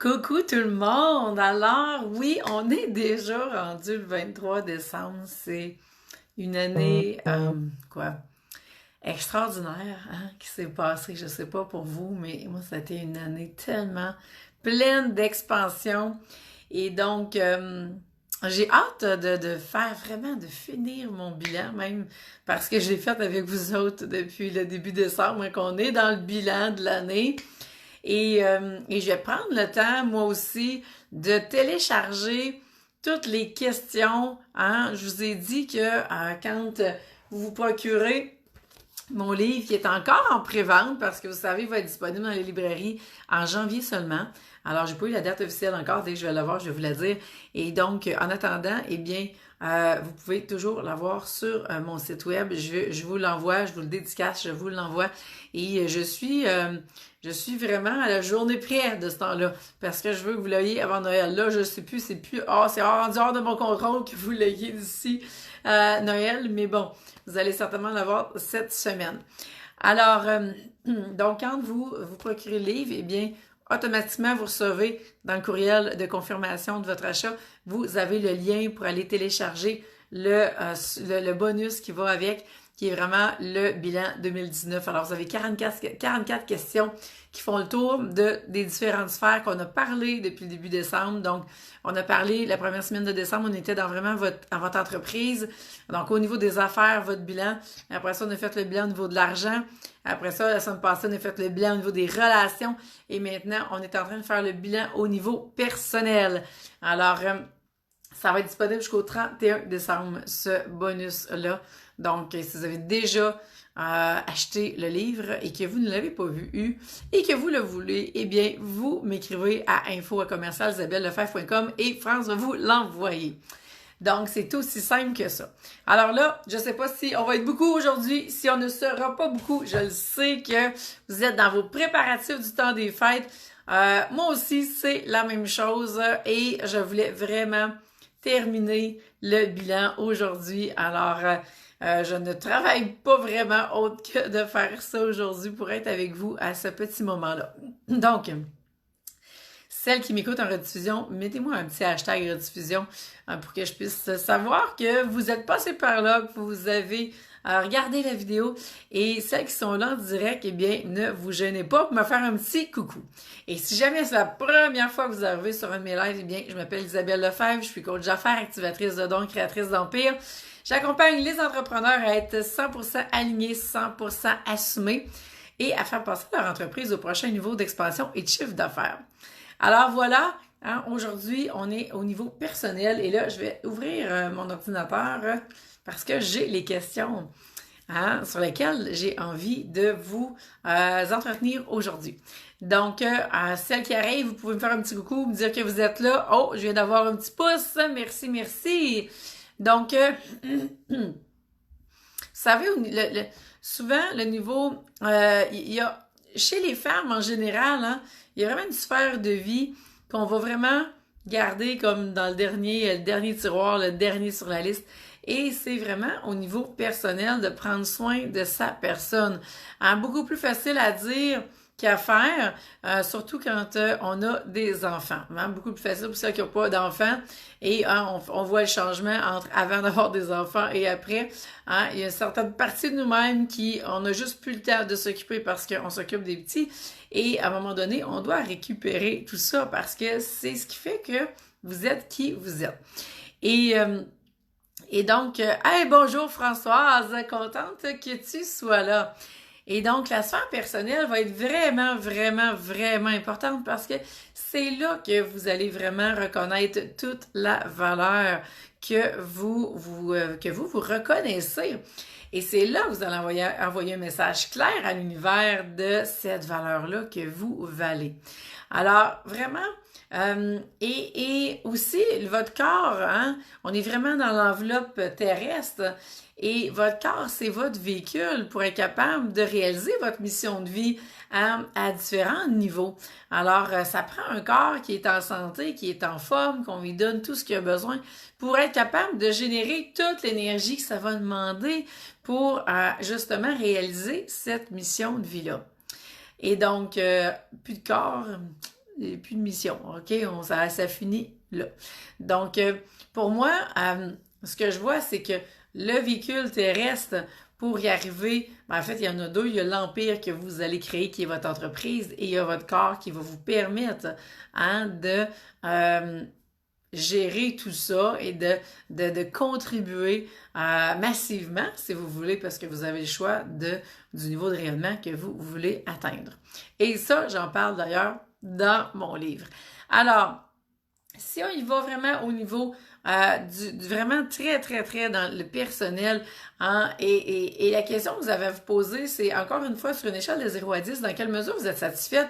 Coucou tout le monde! Alors, oui, on est déjà rendu le 23 décembre. C'est une année, quoi, extraordinaire, hein, qui s'est passée. Je sais pas pour vous, mais moi, ça a été une année tellement pleine d'expansion. Et donc, j'ai hâte de faire vraiment, de finir mon bilan, même parce que je l'ai fait avec vous autres depuis le début décembre, hein, qu'on est dans le bilan de l'année. Et je vais prendre le temps, moi aussi, de télécharger toutes les questions. Hein. Je vous ai dit que quand vous vous procurez mon livre qui est encore en pré-vente parce que vous savez, il va être disponible dans les librairies en janvier seulement. Alors, j'ai pas eu la date officielle encore. Dès que je vais l'avoir, je vais vous la dire. Et donc, en attendant, eh bien, vous pouvez toujours l'avoir sur mon site web. Je vous l'envoie, je vous le dédicace, je vous l'envoie. Et je suis vraiment à la journée près de ce temps-là parce que je veux que vous l'ayez avant Noël. Là, je sais plus, c'est rendu hors de mon contrôle que vous l'ayez d'ici Noël. Mais bon, vous allez certainement l'avoir cette semaine. Alors, donc, quand vous procurez le livre, eh bien, automatiquement, vous recevez dans le courriel de confirmation de votre achat, vous avez le lien pour aller télécharger le bonus qui va avec, qui est vraiment le bilan 2019. Alors, vous avez 44 questions qui font le tour des différentes sphères qu'on a parlé depuis le début décembre. Donc, on a parlé, la première semaine de décembre, on était dans vraiment votre entreprise. Donc, au niveau des affaires, votre bilan. Après ça, on a fait le bilan au niveau de l'argent. Après ça, la semaine passée, on a fait le bilan au niveau des relations. Et maintenant, on est en train de faire le bilan au niveau personnel. Alors, ça va être disponible jusqu'au 31 décembre, ce bonus-là. Donc, si vous avez déjà acheté le livre et que vous ne l'avez pas vu et que vous le voulez, eh bien, vous m'écrivez à info@commercialisabellelefebvre.com et France va vous l'envoyer. Donc, c'est aussi simple que ça. Alors là, je sais pas si on va être beaucoup aujourd'hui, si on ne sera pas beaucoup. Je le sais que vous êtes dans vos préparatifs du temps des fêtes. Moi aussi, c'est la même chose et je voulais vraiment terminer le bilan aujourd'hui. Alors, je ne travaille pas vraiment autre que de faire ça aujourd'hui pour être avec vous à ce petit moment-là. Donc, celles qui m'écoutent en rediffusion, mettez-moi un petit hashtag rediffusion pour que je puisse savoir que vous êtes passé par là, que vous avez regardé la vidéo. Et celles qui sont là en direct, eh bien, ne vous gênez pas pour me faire un petit coucou. Et si jamais c'est la première fois que vous arrivez sur un de mes lives, eh bien, je m'appelle Isabelle Lefebvre, je suis coach d'affaires, activatrice de dons, créatrice d'empire. J'accompagne les entrepreneurs à être 100% alignés, 100% assumés et à faire passer leur entreprise au prochain niveau d'expansion et de chiffre d'affaires. Alors voilà, hein, aujourd'hui, on est au niveau personnel et là, je vais ouvrir mon ordinateur parce que j'ai les questions sur lesquelles j'ai envie de vous entretenir aujourd'hui. Donc, celles qui arrivent, vous pouvez me faire un petit coucou, me dire que vous êtes là. Oh, je viens d'avoir un petit pouce. Merci, merci. Donc, vous savez, souvent, le niveau, il y a, chez les femmes en général, hein, il y a vraiment une sphère de vie qu'on va vraiment garder comme dans le dernier tiroir, le dernier sur la liste. Et c'est vraiment au niveau personnel de prendre soin de sa personne. Hein, beaucoup plus facile à dire qu'à faire, surtout quand on a des enfants. Hein? Beaucoup plus facile pour ceux qui n'ont pas d'enfants. Et hein, on voit le changement entre avant d'avoir des enfants et après. Hein? Il y a une certaine partie de nous-mêmes on n'a juste plus le temps de s'occuper parce qu'on s'occupe des petits. Et à un moment donné, on doit récupérer tout ça parce que c'est ce qui fait que vous êtes qui vous êtes. Et donc, hey, bonjour Françoise, contente que tu sois là. Et donc, la sphère personnelle va être vraiment, vraiment, vraiment importante parce que c'est là que vous allez vraiment reconnaître toute la valeur que vous reconnaissez. Et c'est là que vous allez envoyer un message clair à l'univers de cette valeur-là que vous valez. Alors, vraiment, et aussi, votre corps, hein, on est vraiment dans l'enveloppe terrestre et votre corps, c'est votre véhicule pour être capable de réaliser votre mission de vie à différents niveaux. Alors, ça prend un corps qui est en santé, qui est en forme, qu'on lui donne tout ce qu'il a besoin pour être capable de générer toute l'énergie que ça va demander pour justement réaliser cette mission de vie-là. Et donc, plus de corps, il n'y a plus de mission, OK? Ça finit là. Donc, pour moi, ce que je vois, c'est que le véhicule terrestre, pour y arriver, en fait, il y en a deux. Il y a l'empire que vous allez créer, qui est votre entreprise, et il y a votre corps qui va vous permettre de gérer tout ça et de contribuer massivement, si vous voulez, parce que vous avez le choix du niveau de rayonnement que vous voulez atteindre. Et ça, j'en parle d'ailleurs dans mon livre. Alors, si on y va vraiment au niveau vraiment très, très, très dans le personnel, hein, et la question que vous avez à vous poser, c'est encore une fois sur une échelle de 0 à 10, dans quelle mesure vous êtes satisfaite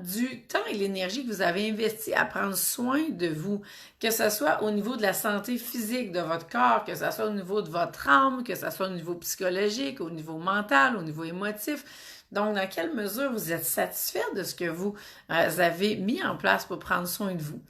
du temps et l'énergie que vous avez investi à prendre soin de vous, que ce soit au niveau de la santé physique de votre corps, que ce soit au niveau de votre âme, que ce soit au niveau psychologique, au niveau mental, au niveau émotif. Donc, dans quelle mesure vous êtes satisfait de ce que vous avez mis en place pour prendre soin de vous?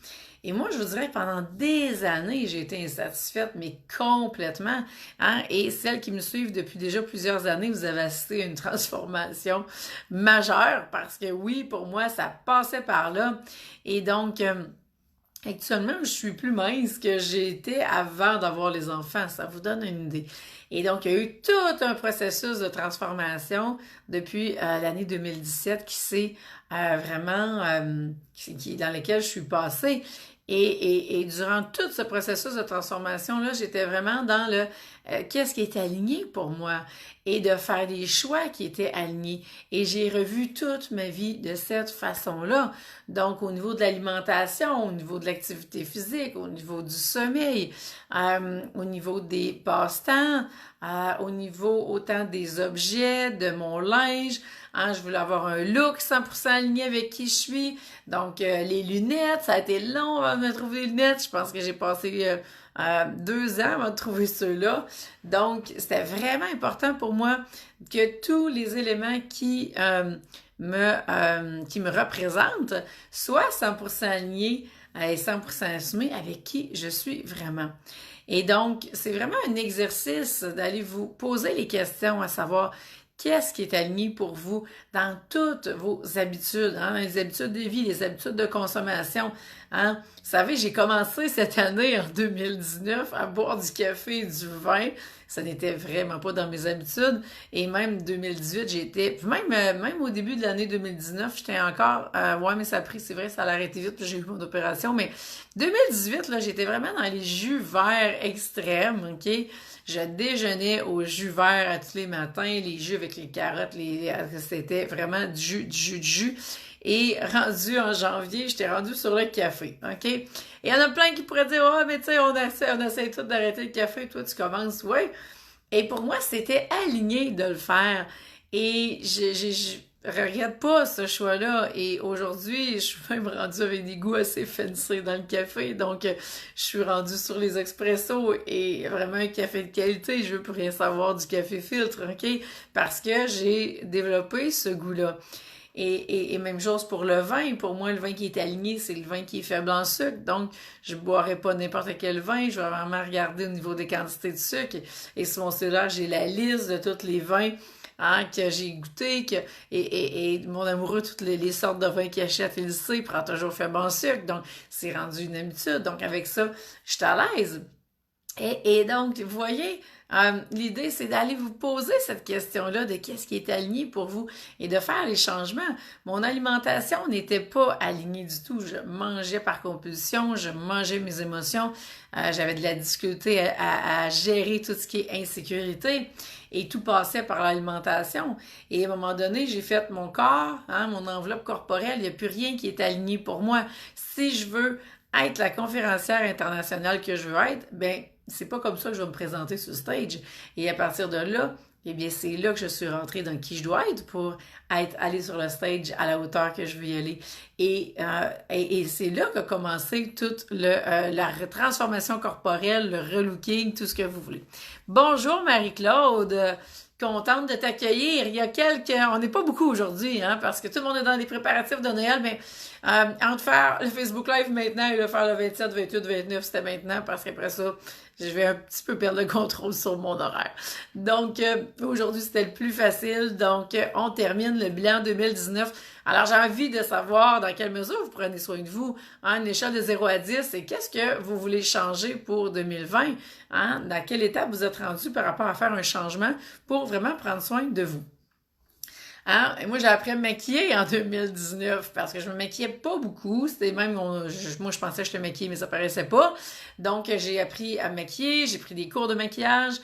Et moi, je vous dirais que pendant des années, j'ai été insatisfaite, mais complètement. Hein? Et celles qui me suivent depuis déjà plusieurs années, vous avez assisté à une transformation majeure parce que oui, pour moi, ça passait par là. Et donc, actuellement, je suis plus mince que j'ai été avant d'avoir les enfants. Ça vous donne une idée. Et donc, il y a eu tout un processus de transformation depuis l'année 2017 qui s'est vraiment, dans lequel je suis passée. Et durant tout ce processus de transformation-là, j'étais vraiment dans le qu'est-ce qui est aligné pour moi et de faire des choix qui étaient alignés. Et j'ai revu toute ma vie de cette façon-là. Donc, au niveau de l'alimentation, au niveau de l'activité physique, au niveau du sommeil, au niveau des passe-temps, au niveau autant des objets, de mon linge. Hein, je voulais avoir un look 100% aligné avec qui je suis. Donc, les lunettes, ça a été long avant de me trouver les lunettes. Je pense que j'ai passé 2 ans avant de trouver ceux-là. Donc, c'était vraiment important pour moi que tous les éléments qui me représentent soient 100% alignés et 100% assumés avec qui je suis vraiment. Et donc, c'est vraiment un exercice d'aller vous poser les questions à savoir qu'est-ce qui est aligné pour vous dans toutes vos habitudes, hein, les habitudes de vie, les habitudes de consommation. Hein. Vous savez, j'ai commencé cette année, en 2019, à boire du café et du vin. Ça n'était vraiment pas dans mes habitudes. Et même 2018, j'étais... Même au début de l'année 2019, j'étais encore... ouais, mais ça a pris, c'est vrai, ça a arrêté vite, puis j'ai eu mon opération. Mais 2018, là, j'étais vraiment dans les jus verts extrêmes, OK? Je déjeunais au jus vert à tous les matins, les jus avec les carottes, c'était vraiment du jus. Et rendu en janvier, j'étais rendue sur le café, OK? Et il y en a plein qui pourraient dire « Ah, mais tu sais, on essaie tout d'arrêter le café, toi, tu commences. » Ouais. Et pour moi, c'était aligné de le faire. Et je regrette pas ce choix-là. Et aujourd'hui, je suis même rendue avec des goûts assez fancy dans le café. Donc, je suis rendue sur les expressos et vraiment un café de qualité. Je veux plus rien savoir du café filtre, OK? Parce que j'ai développé ce goût-là. Et même chose pour le vin. Pour moi, le vin qui est aligné, c'est le vin qui est faible en sucre. Donc, je ne boirai pas n'importe quel vin. Je vais vraiment regarder au niveau des quantités de sucre. Et sur mon cellulaire, j'ai la liste de tous les vins que j'ai goûté. Et mon amoureux, toutes les sortes de vins qu'il achète, il le sait, il prend toujours faible en sucre. Donc, c'est rendu une habitude. Donc, avec ça, je suis à l'aise. Et donc, vous voyez, l'idée, c'est d'aller vous poser cette question-là de qu'est-ce qui est aligné pour vous et de faire les changements. Mon alimentation n'était pas alignée du tout. Je mangeais par compulsion, je mangeais mes émotions. J'avais de la difficulté à gérer tout ce qui est insécurité et tout passait par l'alimentation. Et à un moment donné, j'ai fait mon corps, mon enveloppe corporelle, il n'y a plus rien qui est aligné pour moi. Si je veux être la conférencière internationale que je veux être, ben c'est pas comme ça que je vais me présenter sur stage. Et à partir de là, eh bien, c'est là que je suis rentrée dans qui je dois être pour aller sur le stage à la hauteur que je veux y aller. Et c'est là qu'a commencé toute la transformation corporelle, le relooking, tout ce que vous voulez. Bonjour Marie-Claude, contente de t'accueillir. Il y a on n'est pas beaucoup aujourd'hui, parce que tout le monde est dans les préparatifs de Noël, mais Entre faire le Facebook Live maintenant et le faire le 27, 28, 29, c'était maintenant parce qu'après ça, je vais un petit peu perdre le contrôle sur mon horaire. Donc, aujourd'hui, c'était le plus facile. Donc, on termine le bilan 2019. Alors, j'ai envie de savoir dans quelle mesure vous prenez soin de vous. Hein, une échelle de 0 à 10, et qu'est-ce que vous voulez changer pour 2020? Hein? Dans quelle étape vous êtes rendu par rapport à faire un changement pour vraiment prendre soin de vous? Hein? Et moi, j'ai appris à me maquiller en 2019 parce que je me maquillais pas beaucoup. C'était même, moi, je pensais que je te maquillais, mais ça paraissait pas. Donc, j'ai appris à me maquiller, j'ai pris des cours de maquillage,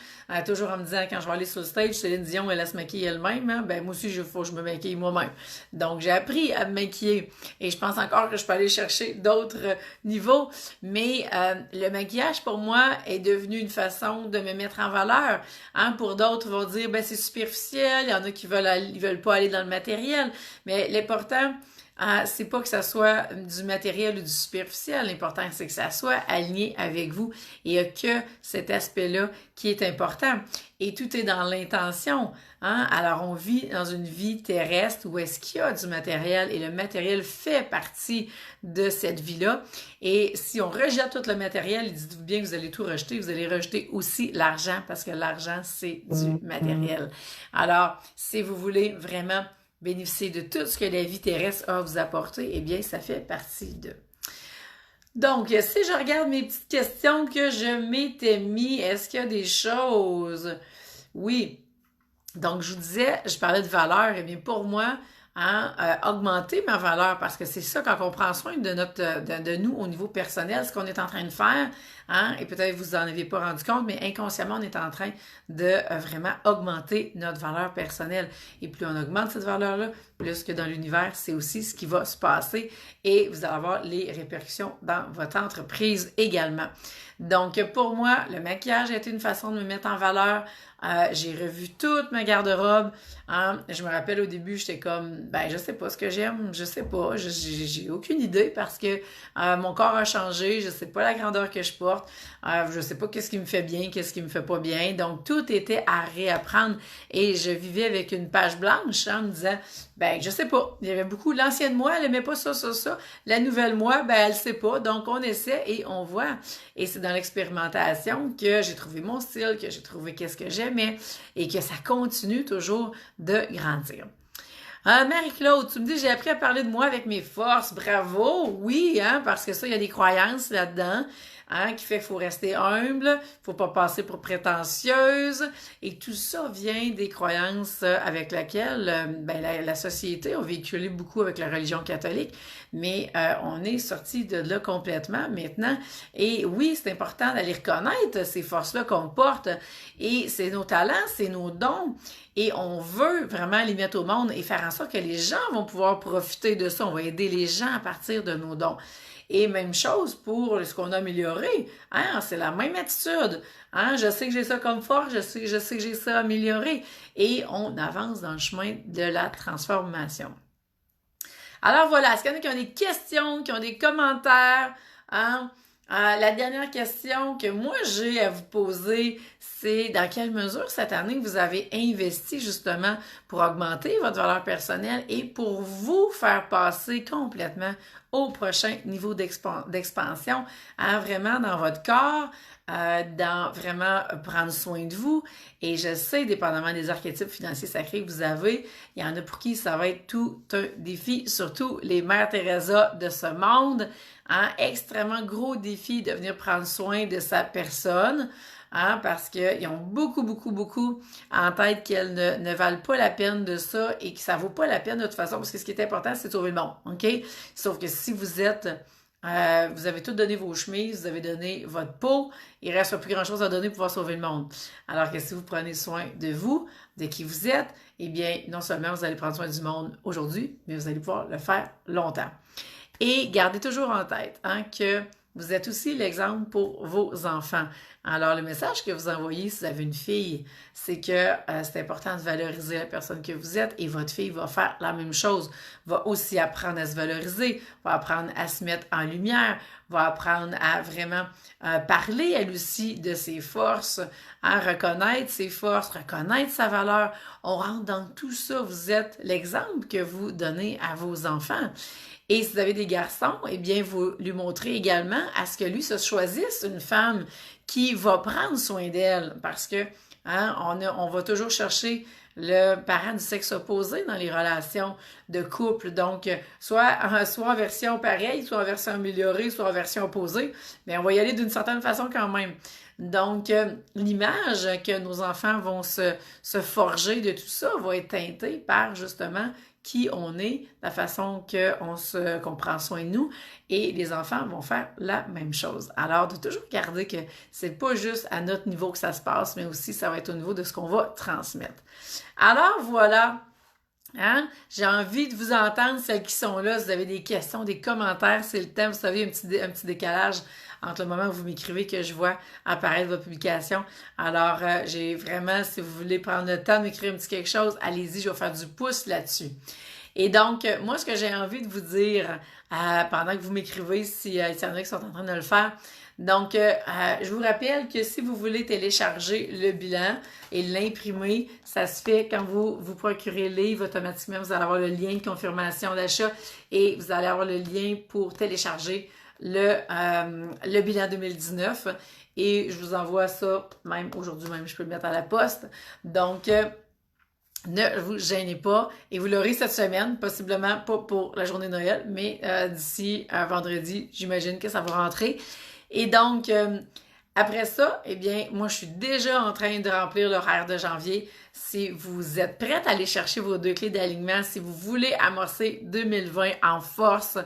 toujours en me disant, quand je vais aller sur le stage, Céline Dion, elle se maquille elle-même. Hein? Ben, moi aussi, il faut que je me maquille moi-même. Donc, j'ai appris à me maquiller et je pense encore que je peux aller chercher d'autres niveaux. Mais le maquillage, pour moi, est devenu une façon de me mettre en valeur. Hein? Pour d'autres, vont dire, ben, c'est superficiel. Il y en a qui veulent pas aller dans le matériel. Mais l'important, c'est pas que ça soit du matériel ou du superficiel. L'important, c'est que ça soit aligné avec vous. Et il n'y a que cet aspect-là qui est important. Et tout est dans l'intention. Hein? Alors, on vit dans une vie terrestre où est-ce qu'il y a du matériel et le matériel fait partie de cette vie-là. Et si on rejette tout le matériel, dites-vous bien que vous allez tout rejeter, vous allez rejeter aussi l'argent parce que l'argent, c'est du matériel. Alors, si vous voulez vraiment bénéficier de tout ce que la vie terrestre a à vous apporter, eh bien, ça fait partie de. Donc, si je regarde mes petites questions que je m'étais mis, est-ce qu'il y a des choses? Oui. Donc, je vous disais, je parlais de valeur, eh bien, pour moi, hein, augmenter ma valeur, parce que c'est ça, quand on prend soin de nous au niveau personnel, ce qu'on est en train de faire, hein, et peut-être vous en avez pas rendu compte, mais inconsciemment, on est en train de vraiment augmenter notre valeur personnelle. Et plus on augmente cette valeur-là, plus que dans l'univers, c'est aussi ce qui va se passer et vous allez avoir les répercussions dans votre entreprise également. Donc, pour moi, le maquillage a été une façon de me mettre en valeur. J'ai revu toute ma garde-robe. Hein. Je me rappelle au début, j'étais comme, ben, je sais pas ce que j'aime, je sais pas, j'ai aucune idée parce que mon corps a changé, je sais pas la grandeur que je porte, je sais pas qu'est-ce qui me fait bien, qu'est-ce qui me fait pas bien. Donc, tout était à réapprendre et je vivais avec une page blanche hein, en me disant, ben, je sais pas. Il y avait beaucoup, l'ancienne moi, elle aimait pas ça, ça, ça. La nouvelle moi, ben, elle sait pas. Donc, on essaie et on voit. Et c'est dans l'expérimentation que j'ai trouvé mon style, que j'ai trouvé qu'est-ce que j'aimais et que ça continue toujours de grandir. Marie-Claude, tu me dis, j'ai appris à parler de moi avec mes forces. Bravo! Oui, hein, parce que ça, il y a des croyances là-dedans. Hein, qui fait qu'il faut rester humble, faut pas passer pour prétentieuse, et tout ça vient des croyances avec lesquelles ben, la société a véhiculé beaucoup avec la religion catholique, mais on est sorti de là complètement maintenant, et oui, c'est important d'aller reconnaître ces forces-là qu'on porte, et c'est nos talents, c'est nos dons, et on veut vraiment les mettre au monde et faire en sorte que les gens vont pouvoir profiter de ça, on va aider les gens à partir de nos dons. Et même chose pour ce qu'on a amélioré. Hein? C'est la même attitude. Hein? Je sais que j'ai ça comme force, je sais que j'ai ça amélioré. Et on avance dans le chemin de la transformation. Alors voilà, est-ce qu'il y en a qui ont des questions, qui ont des commentaires? Hein? La dernière question que moi j'ai à vous poser, c'est dans quelle mesure cette année vous avez investi justement pour augmenter votre valeur personnelle et pour vous faire passer complètement au prochain niveau d'expansion, hein, vraiment dans votre corps, dans vraiment prendre soin de vous. Et je sais, dépendamment des archétypes financiers sacrés que vous avez, il y en a pour qui ça va être tout un défi, surtout les Mères Teresa de ce monde. Hein, extrêmement gros défi de venir prendre soin de sa personne, hein, parce qu'ils ont beaucoup en tête qu'elles ne valent pas la peine de ça et que ça vaut pas la peine de toute façon, parce que ce qui est important, c'est de sauver le monde, OK? Sauf que si vous êtes, vous avez tout donné vos chemises, vous avez donné votre peau, il reste plus grand-chose à donner pour pouvoir sauver le monde. Alors que si vous prenez soin de vous, de qui vous êtes, eh bien, non seulement vous allez prendre soin du monde aujourd'hui, mais vous allez pouvoir le faire longtemps. Et gardez toujours en tête hein, que vous êtes aussi l'exemple pour vos enfants. Alors, le message que vous envoyez si vous avez une fille, c'est que c'est important de valoriser la personne que vous êtes et votre fille va faire la même chose, va aussi apprendre à se valoriser, va apprendre à se mettre en lumière, va apprendre à vraiment parler elle aussi de ses forces, à reconnaître ses forces, reconnaître sa valeur. On rentre dans tout ça, vous êtes l'exemple que vous donnez à vos enfants. Et si vous avez des garçons, eh bien, vous lui montrez également à ce que lui se choisisse une femme qui va prendre soin d'elle, parce que hein, on va toujours chercher le parent du sexe opposé dans les relations de couple. Donc, soit en version pareille, soit en version améliorée, soit en version opposée, mais on va y aller d'une certaine façon quand même. Donc, l'image que nos enfants vont se forger de tout ça va être teintée par justement qui on est, la façon qu'on prend soin de nous, et les enfants vont faire la même chose. Alors, de toujours garder que c'est pas juste à notre niveau que ça se passe, mais aussi ça va être au niveau de ce qu'on va transmettre. Alors, voilà. Hein? J'ai envie de vous entendre, celles qui sont là. Si vous avez des questions, des commentaires, c'est le temps. Vous savez, un petit décalage entre le moment où vous m'écrivez que je vois apparaître votre publication. Alors, j'ai vraiment, si vous voulez prendre le temps de m'écrire un petit quelque chose, allez-y, je vais faire du pouce là-dessus. Et donc, moi, ce que j'ai envie de vous dire, pendant que vous m'écrivez, s'il y en a qui sont en train de le faire, donc, je vous rappelle que si vous voulez télécharger le bilan et l'imprimer, ça se fait quand vous procurez le livre, automatiquement, vous allez avoir le lien de confirmation d'achat et vous allez avoir le lien pour télécharger le bilan 2019. Et je vous envoie ça, même aujourd'hui même, je peux le mettre à la poste. Donc, ne vous gênez pas et vous l'aurez cette semaine, possiblement pas pour la journée de Noël, mais d'ici vendredi, j'imagine que ça va rentrer. Et donc, après ça, eh bien, moi, je suis déjà en train de remplir l'horaire de janvier. Si vous êtes prête à aller chercher vos 2 clés d'alignement, si vous voulez amorcer 2020 en force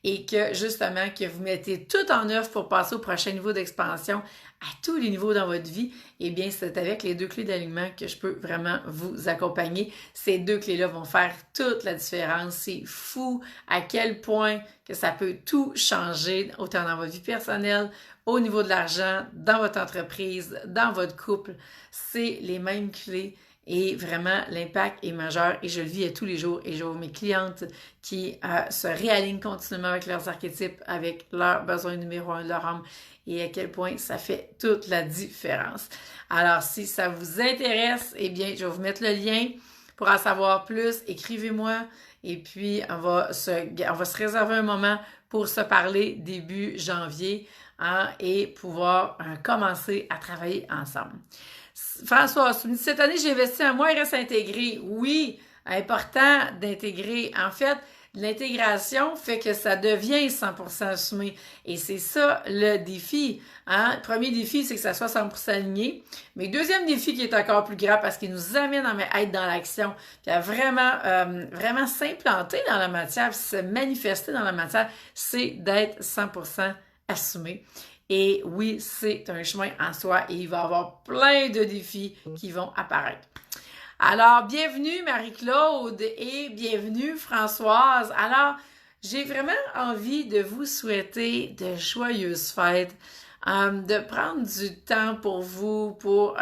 et que, justement, que vous mettez tout en œuvre pour passer au prochain niveau d'expansion à tous les niveaux dans votre vie, eh bien, c'est avec les 2 clés d'alignement que je peux vraiment vous accompagner. Ces 2 clés-là vont faire toute la différence. C'est fou à quel point que ça peut tout changer, autant dans votre vie personnelle, au niveau de l'argent, dans votre entreprise, dans votre couple. C'est les mêmes clés et vraiment l'impact est majeur et je le vis à tous les jours et je vois mes clientes qui se réalignent continuellement avec leurs archétypes, avec leurs besoins numéro 1 de leur âme et à quel point ça fait toute la différence. Alors, si ça vous intéresse, eh bien, je vais vous mettre le lien pour en savoir plus. Écrivez-moi et puis on va se réserver un moment pour se parler début janvier et pouvoir commencer à travailler ensemble. François, cette année, j'ai investi en moi, il reste intégré. Oui, important d'intégrer. En fait, l'intégration fait que ça devient 100% assumé. Et c'est ça le défi. Le premier défi, c'est que ça soit 100% aligné. Mais le deuxième défi qui est encore plus grand parce qu'il nous amène à être dans l'action, puis à vraiment s'implanter dans la matière, se manifester dans la matière, c'est d'être 100% assumé. Et oui, c'est un chemin en soi et il va y avoir plein de défis qui vont apparaître. Alors, bienvenue Marie-Claude et bienvenue Françoise. Alors, j'ai vraiment envie de vous souhaiter de joyeuses fêtes, de prendre du temps pour vous, pour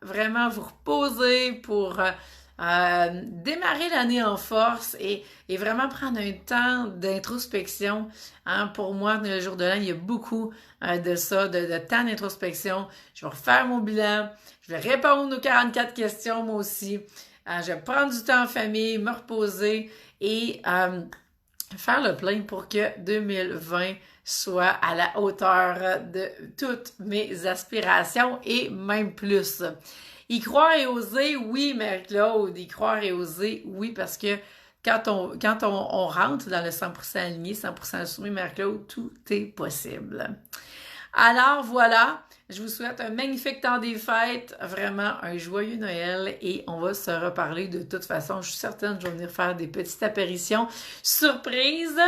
vraiment vous reposer, pour démarrer l'année en force et vraiment prendre un temps d'introspection. Pour moi, le jour de l'an, il y a beaucoup de ça, de temps d'introspection. Je vais refaire mon bilan, je vais répondre aux 44 questions moi aussi. Je vais prendre du temps en famille, me reposer et faire le plein pour que 2020 soit à la hauteur de toutes mes aspirations et même plus. Y croire et oser, oui, Marie-Claude, y croire et oser, oui, parce que quand on rentre dans le 100% aligné, 100% assumé, Marie-Claude, tout est possible. Alors voilà, je vous souhaite un magnifique temps des fêtes, vraiment un joyeux Noël et on va se reparler de toute façon. Je suis certaine que je vais venir faire des petites apparitions surprises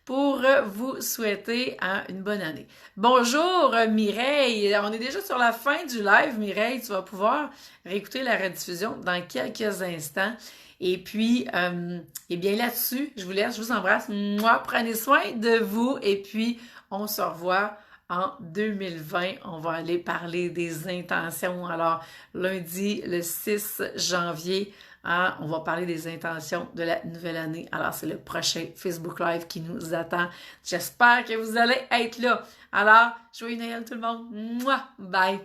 pour vous souhaiter une bonne année. Bonjour Mireille, on est déjà sur la fin du live. Mireille, tu vas pouvoir réécouter la rediffusion dans quelques instants. Et puis, eh bien là-dessus, je vous laisse, je vous embrasse. Moi, prenez soin de vous et puis on se revoit en 2020. On va aller parler des intentions. Alors, lundi, le 6 janvier, on va parler des intentions de la nouvelle année. Alors, c'est le prochain Facebook Live qui nous attend. J'espère que vous allez être là. Alors, joyeux Noël tout le monde. Mouah! Bye!